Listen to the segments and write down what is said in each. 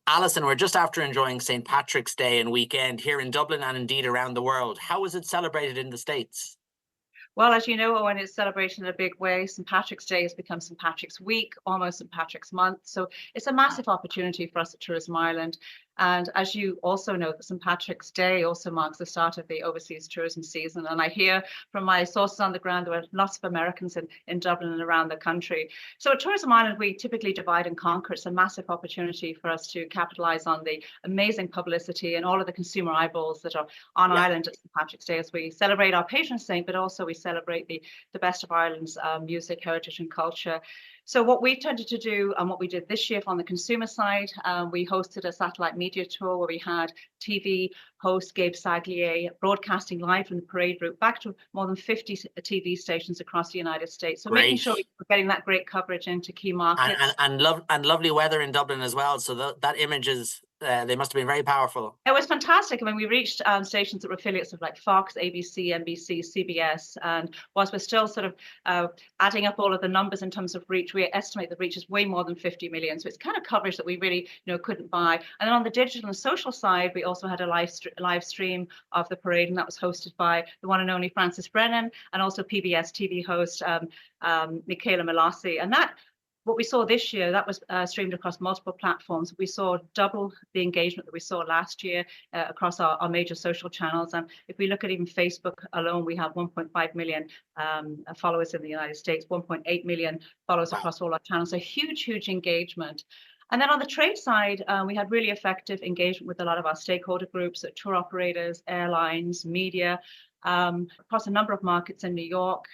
Alison, we're just after enjoying St. Patrick's Day and weekend here in Dublin and indeed around the world. How is it celebrated in the States? Well, as you know, Owen, it's celebrated in a big way. St. Patrick's Day has become St. Patrick's Week, almost St. Patrick's Month. So it's a massive opportunity for us at Tourism Ireland. And as you also know, that St. Patrick's Day also marks the start of the overseas tourism season. And I hear from my sources on the ground, there are lots of Americans in Dublin and around the country. So at Tourism Ireland, we typically divide and conquer. It's a massive opportunity for us to capitalise on the amazing publicity and all of the consumer eyeballs that are on Yeah, Ireland at St. Patrick's Day as we celebrate our patron saint, but also we celebrate the best of Ireland's music, heritage and culture. So what we tended to do and what we did this year on the consumer side, we hosted a satellite media tour where we had TV host Gabe Saglier broadcasting live from the parade route back to more than 50 TV stations across the United States. So making great. sure we're getting that great coverage into key markets. And lovely weather in Dublin as well. So that image is they must have been very powerful. It was fantastic. I mean, we reached stations that were affiliates of like Fox, ABC, NBC, CBS, and whilst we're still sort of adding up all of the numbers in terms of reach, we estimate the reach is way more than 50 million. So it's kind of coverage that we really, couldn't buy. And then on the digital and social side, we also had a live stream of the parade, and that was hosted by the one and only Francis Brennan and also PBS TV host Michaela Melossi. And what we saw this year, that was streamed across multiple platforms. We saw double the engagement that we saw last year across our major social channels. And if we look at even Facebook alone, we have 1.5 million followers in the United States, 1.8 million followers Wow. across all our channels. So huge engagement. And then on the trade side, we had really effective engagement with a lot of our stakeholder groups, tour operators, airlines, media, across a number of markets in New York,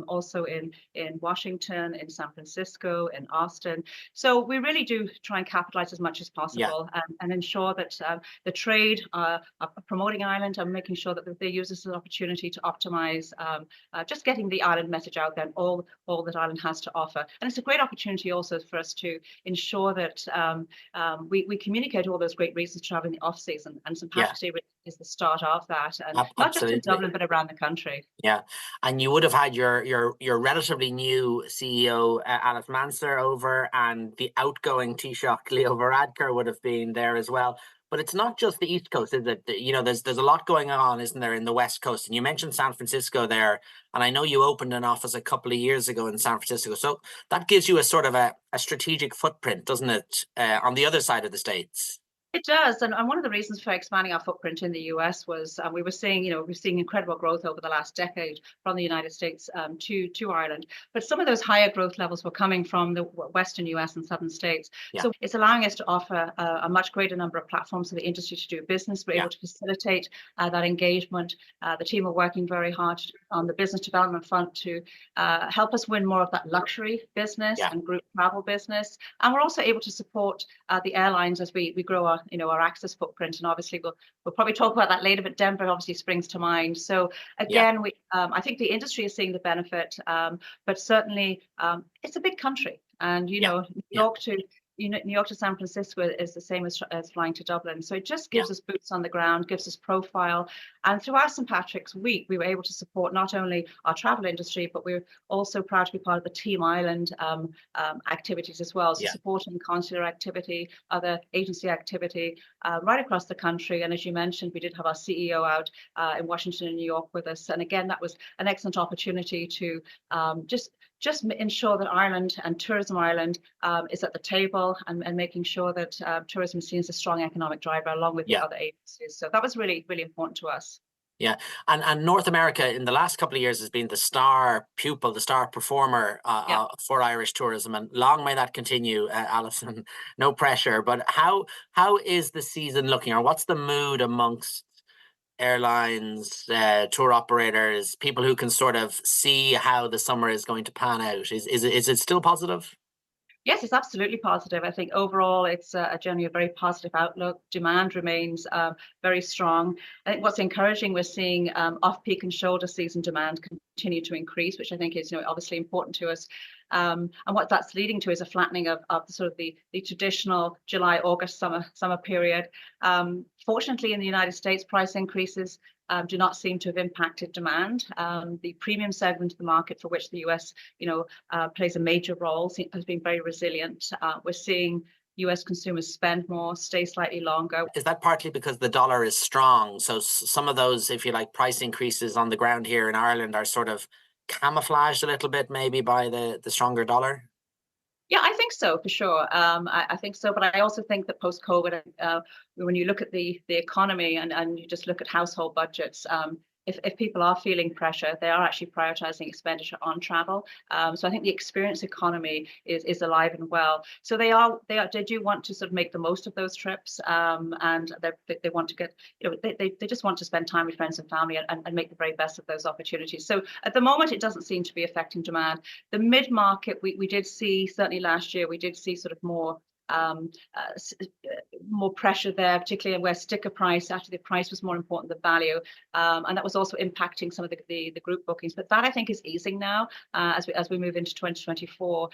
also in Washington, in San Francisco, in Austin. So we really do try and capitalize as much as Yeah. possible and ensure that the trade are promoting Ireland and making sure that they use this as an opportunity to optimize just getting the Ireland message out there and all that Ireland has to offer. And it's a great opportunity also for us to ensure that we communicate all those great reasons to travel in the off season. And St. Yeah. Patrick's Day is the start of that, and not just in Absolutely. Dublin, but around the country. Yeah, and you would have had your relatively new CEO Alice Manser over, and the outgoing Taoiseach Leo Varadkar would have been there as well. But it's not just the East Coast, is it? There's a lot going on, isn't there, in the West Coast? And you mentioned San Francisco there, and I know you opened an office a couple of years ago in San Francisco. So that gives you a sort of a strategic footprint, doesn't it, on the other side of the States? It does, and one of the reasons for expanding our footprint in the US was we're seeing incredible growth over the last decade from the United States to Ireland. But some of those higher growth levels were coming from the Western US and Southern states. Yeah, So it's allowing us to offer a much greater number of platforms for the industry to do business. We're yeah, able to facilitate that engagement. The team are working very hard on the business development front to help us win more of that luxury business yeah, and group travel business. And we're also able to support the airlines as we grow our access footprint, and obviously we'll probably talk about that later, but Denver obviously springs to mind. So yeah, again, I think the industry is seeing the benefit, but certainly it's a big country, and yeah, New yeah, York to New York to San Francisco is the same as flying to Dublin. So it just yeah, gives us boots on the ground, gives us profile. And throughout St. Patrick's Week, we were able to support not only our travel industry, but we're also proud to be part of the Team Island activities as well. So yeah. supporting consular activity, other agency activity right across the country. And as you mentioned, we did have our CEO out in Washington and New York with us. And again, that was an excellent opportunity to just ensure that Ireland and Tourism Ireland is at the table and making sure that tourism is seen as a strong economic driver along with the Yeah. other agencies. So that was really, really important to us. Yeah, and North America in the last couple of years has been the star pupil, the star performer Yeah. for Irish tourism, and long may that continue, Alison. No pressure, but how is the season looking, or what's the mood amongst airlines, tour operators, people who can sort of see how the summer is going to pan out? Is it still positive? Yes, it's absolutely positive. I think overall it's generally a very positive outlook. Demand remains very strong. I think what's encouraging, we're seeing off-peak and shoulder season demand continue to increase, which I think is obviously important to us. And what that's leading to is a flattening of sort of the traditional July, August summer period. Fortunately, in the United States, price increases do not seem to have impacted demand. The premium segment of the market, for which the US, plays a major role, has been very resilient. We're seeing US consumers spend more, stay slightly longer. Is that partly because the dollar is strong? So some of those, if you like, price increases on the ground here in Ireland are sort of camouflaged a little bit maybe by the stronger dollar? Yeah, I think so for sure. I think so, but I also think that post-COVID, when you look at the economy and you just look at household budgets, if people are feeling pressure, they are actually prioritizing expenditure on travel. So I think the experience economy is alive and well. So they do want to sort of make the most of those trips, and they want to get, they just want to spend time with friends and family and make the very best of those opportunities. So at the moment, it doesn't seem to be affecting demand. The mid-market, we did see, certainly last year, we did see sort of more pressure there, particularly where sticker price, actually the price was more important than value, and that was also impacting some of the group bookings. But that I think is easing now as we move into 2024.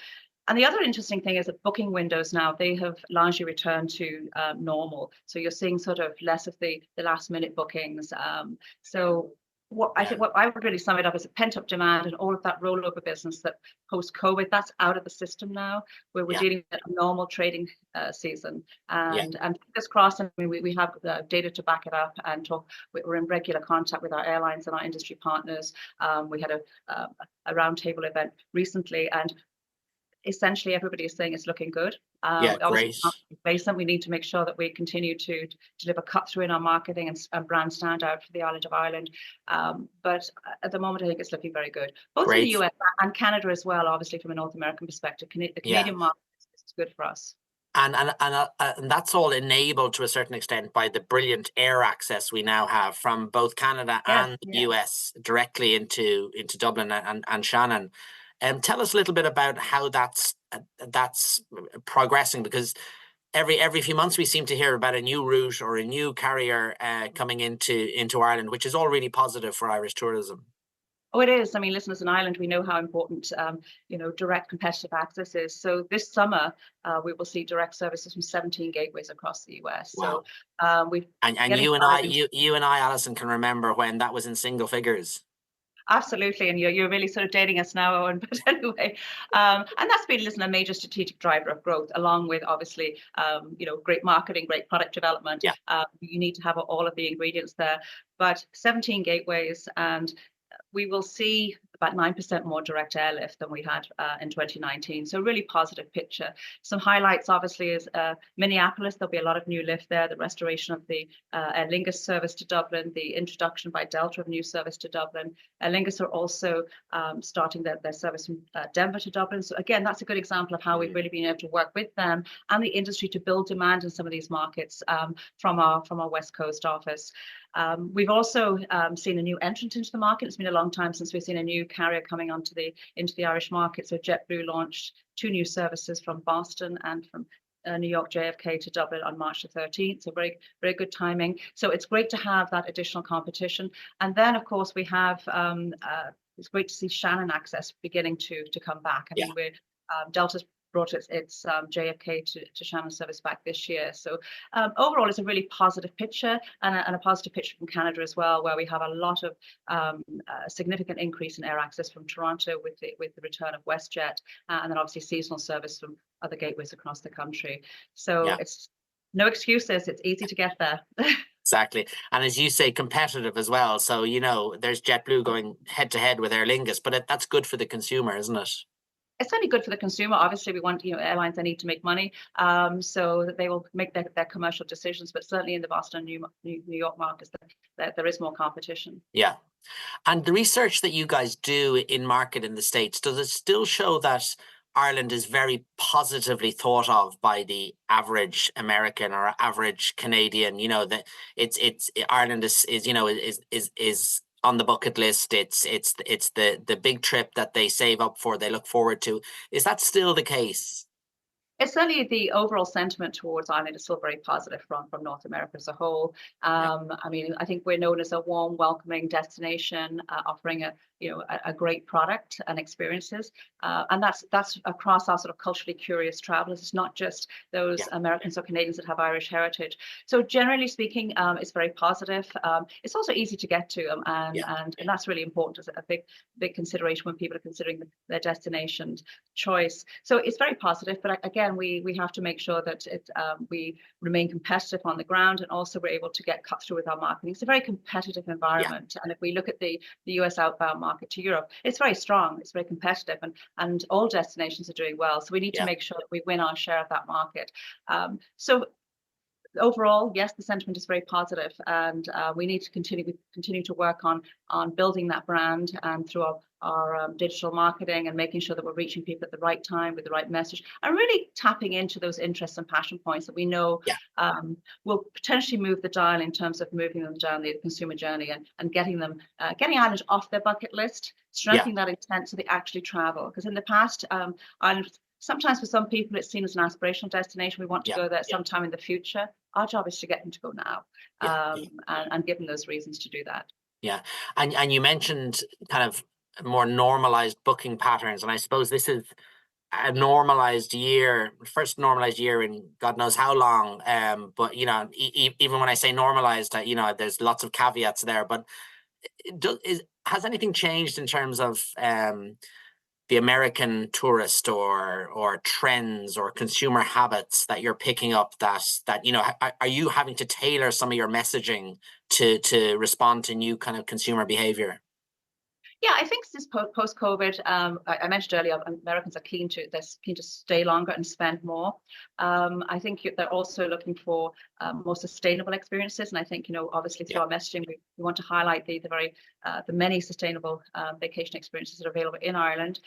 And the other interesting thing is that booking windows now, they have largely returned to normal. So you're seeing sort of less of the last minute bookings. So I think what I would really sum it up is a pent-up demand and all of that rollover business that post-COVID, that's out of the system now, where we're dealing with a normal trading season. And fingers crossed, I mean, we have the data to back it up and talk. We're in regular contact with our airlines and our industry partners. We had a roundtable event recently, and essentially everybody is saying it's looking good. Obviously, Great. not complacent. We need to make sure that we continue to deliver cut through in our marketing and brand standout for the island of Ireland. But at the moment, I think it's looking very good, both in the US and Canada as well. Obviously, from a North American perspective, the Canadian market is good for us. And that's all enabled to a certain extent by the brilliant air access we now have from both Canada and the US directly into Dublin and Shannon. Tell us a little bit about how that's progressing, because every few months we seem to hear about a new route or a new carrier coming into Ireland, which is all really positive for Irish tourism. Oh, it is. I mean, listen, as an island, we know how important direct competitive access is. So this summer, we will see direct services from 17 gateways across the US. Wow. So you and I, Alison, can remember when that was in single figures. Absolutely, and you're really sort of dating us now, Owen. But anyway, and that's been, listen, a major strategic driver of growth, along with obviously, great marketing, great product development. You need to have all of the ingredients there. But 17 gateways, and we will see about 9% more direct airlift than we had in 2019. So really positive picture. Some highlights, obviously, is Minneapolis. There'll be a lot of new lift there, the restoration of the Aer Lingus service to Dublin, the introduction by Delta of a new service to Dublin. Aer Lingus are also starting their service from Denver to Dublin. So again, that's a good example of how we've really been able to work with them and the industry to build demand in some of these markets from our West Coast office. We've also seen a new entrant into the market. It's been a long time since we've seen a new carrier coming into the Irish market. So JetBlue launched 2 new services from Boston and from New York JFK to Dublin on March the 13th. So very, very good timing. So it's great to have that additional competition. And then, of course, we have it's great to see Shannon access beginning to come back. I mean, Delta's brought its JFK to Shannon service back this year. So overall, it's a really positive picture, and a positive picture from Canada as well, where we have a lot of significant increase in air access from Toronto with the return of WestJet, and then obviously seasonal service from other gateways across the country. So it's no excuses. It's easy to get there. Exactly. And as you say, competitive as well. So, there's JetBlue going head to head with Aer Lingus, but that's good for the consumer, isn't it? It's only good for the consumer. Obviously, we want airlines that need to make money, so that they will make their commercial decisions. But certainly in the Boston, New York markets, there is more competition. Yeah, and the research that you guys do in market in the States, does it still show that Ireland is very positively thought of by the average American or average Canadian? That Ireland is on the bucket list. It's the big trip that they save up for, they look forward to. Is that still the case? It's certainly the overall sentiment towards Ireland is still very positive from North America as a whole. I mean, I think we're known as a warm, welcoming destination, offering a a great product and experiences. And that's across our sort of culturally curious travelers. It's not just those Americans or Canadians that have Irish heritage. So generally speaking, it's very positive. It's also easy to get to, and that's really important as a big consideration when people are considering their destination choice. So it's very positive, but again, we have to make sure that we remain competitive on the ground, and also we're able to get cut through with our marketing. It's a very competitive environment, and if we look at the US outbound market to Europe, it's very strong, it's very competitive, and all destinations are doing well. So we need to make sure that we win our share of that market. So overall, yes, the sentiment is very positive, and we need to continue to work on building that brand, and through our digital marketing, and making sure that we're reaching people at the right time with the right message, and really tapping into those interests and passion points that we know will potentially move the dial in terms of moving them down the consumer journey, and getting Ireland off their bucket list, strengthening that intent so they actually travel. Because in the past, Ireland, sometimes for some people, it's seen as an aspirational destination. We want to go there sometime in the future. Our job is to get them to go now, and give them those reasons to do that. Yeah, and you mentioned kind of more normalized booking patterns, and I suppose this is a normalized year, first normalized year in God knows how long. But even when I say normalized, there's lots of caveats there. But has anything changed in terms of the American tourist, or trends or consumer habits that you're picking up, that are you having to tailor some of your messaging to respond to new kind of consumer behavior? Yeah, I think since post-COVID, I mentioned earlier, Americans are keen to stay longer and spend more. I think they're also looking for more sustainable experiences, and I think obviously through our messaging, we want to highlight the many sustainable vacation experiences that are available in Ireland.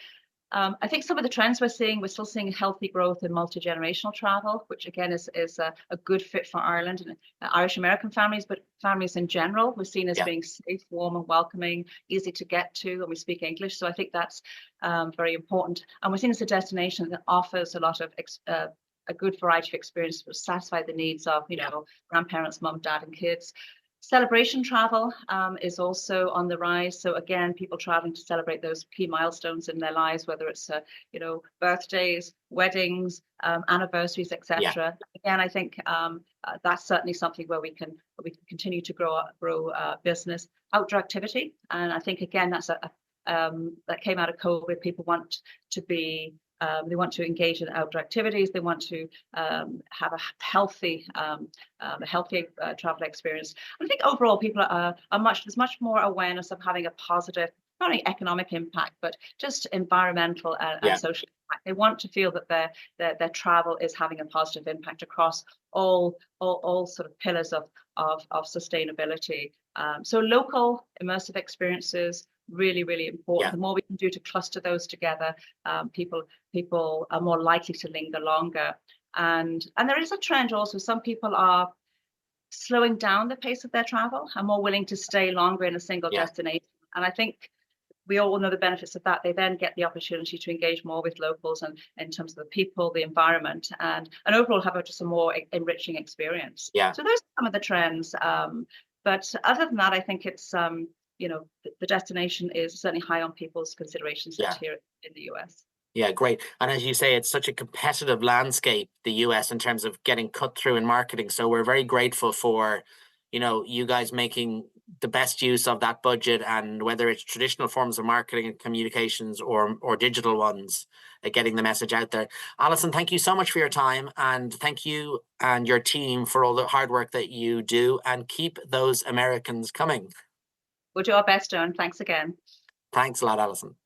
I think some of the trends we're still seeing healthy growth in multi-generational travel, which again is a good fit for Ireland and Irish American families, but families in general. We're seen as being safe, warm, and welcoming, easy to get to, and we speak English. So I think that's very important. And we're seen as a destination that offers a lot of a good variety of experiences to satisfy the needs of grandparents, mum, dad, and kids. Celebration travel is also on the rise. So again, people traveling to celebrate those key milestones in their lives, whether it's birthdays, weddings, anniversaries, etc. Again, I think that's certainly something where we can continue to grow business. Outdoor activity, and I think again that's that came out of COVID. People want to be they want to engage in outdoor activities. They want to have a healthy travel experience. And I think overall, people there's much more awareness of having a positive, not only economic impact, but just environmental and social impact. They want to feel that their travel is having a positive impact across all sort of pillars of sustainability. So local immersive experiences, really, really important. The more we can do to cluster those together, people are more likely to linger longer. And there is a trend also. Some people are slowing down the pace of their travel and more willing to stay longer in a single destination. And I think we all know the benefits of that. They then get the opportunity to engage more with locals, and in terms of the people, the environment, and overall have just a more enriching experience. So those are some of the trends. But other than that, I think it's the destination is certainly high on people's considerations here in the US. Yeah, great. And as you say, it's such a competitive landscape, the US, in terms of getting cut through in marketing. So we're very grateful for, you guys making the best use of that budget, and whether it's traditional forms of marketing and communications or digital ones, getting the message out there. Alison, thank you so much for your time, and thank you and your team for all the hard work that you do, and keep those Americans coming. We'll do our best, Joan. Thanks again. Thanks a lot, Alison.